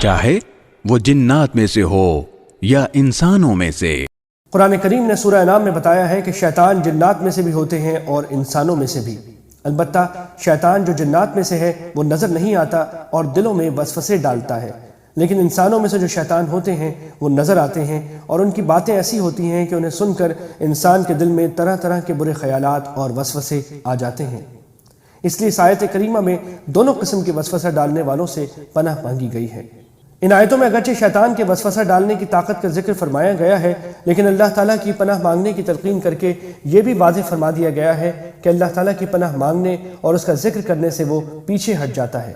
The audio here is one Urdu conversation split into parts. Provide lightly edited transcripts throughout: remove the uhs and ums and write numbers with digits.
چاہے وہ جنات میں سے ہو یا انسانوں میں سے۔ قرآن کریم نے سورہ انعام میں بتایا ہے کہ شیطان جنات میں سے بھی ہوتے ہیں اور انسانوں میں سے بھی۔ البتہ شیطان جو جنات میں سے ہے وہ نظر نہیں آتا اور دلوں میں وسوسے ڈالتا ہے، لیکن انسانوں میں سے جو شیطان ہوتے ہیں وہ نظر آتے ہیں اور ان کی باتیں ایسی ہوتی ہیں کہ انہیں سن کر انسان کے دل میں طرح طرح کے برے خیالات اور وسوسے آ جاتے ہیں۔ اس لیے اس آیت کریمہ میں دونوں قسم کے وسوسہ ڈالنے والوں سے پناہ مانگی گئی ہے۔ ان آیتوں میں اگرچہ شیطان کے وسوسہ ڈالنے کی طاقت کا ذکر فرمایا گیا ہے، لیکن اللہ تعالیٰ کی پناہ مانگنے کی تلقین کر کے یہ بھی واضح فرما دیا گیا ہے کہ اللہ تعالیٰ کی پناہ مانگنے اور اس کا ذکر کرنے سے وہ پیچھے ہٹ جاتا ہے۔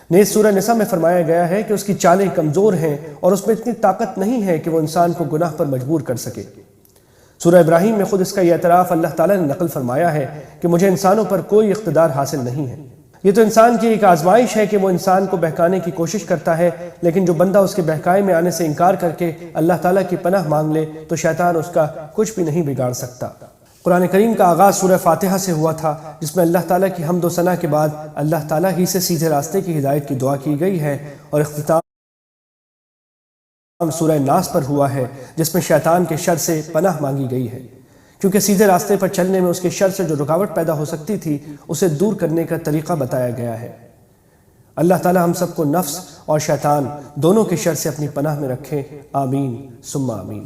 نیز سورہ نساء میں فرمایا گیا ہے کہ اس کی چالیں کمزور ہیں اور اس میں اتنی طاقت نہیں ہے کہ وہ انسان کو گناہ پر مجبور کر سکے۔ سورہ ابراہیم میں خود اس کا یہ اعتراف اللہ تعالیٰ نے نقل فرمایا ہے کہ مجھے انسانوں پر کوئی اقتدار حاصل نہیں ہے۔ یہ تو انسان کی ایک آزمائش ہے کہ وہ انسان کو بہکانے کی کوشش کرتا ہے، لیکن جو بندہ اس کے بہکائے میں آنے سے انکار کر کے اللہ تعالیٰ کی پناہ مانگ لے تو شیطان اس کا کچھ بھی نہیں بگاڑ سکتا۔ قرآن کریم کا آغاز سورہ فاتحہ سے ہوا تھا، جس میں اللہ تعالیٰ کی حمد و ثنا کے بعد اللہ تعالیٰ ہی سے سیدھے راستے کی ہدایت کی دعا کی گئی ہے، اور اختتام سورہ ناس پر ہوا ہے جس میں شیطان کے شر سے پناہ مانگی گئی ہے، کیونکہ سیدھے راستے پر چلنے میں اس کے شر سے جو رکاوٹ پیدا ہو سکتی تھی اسے دور کرنے کا طریقہ بتایا گیا ہے۔ اللہ تعالیٰ ہم سب کو نفس اور شیطان دونوں کے شر سے اپنی پناہ میں رکھے، آمین ثم آمین۔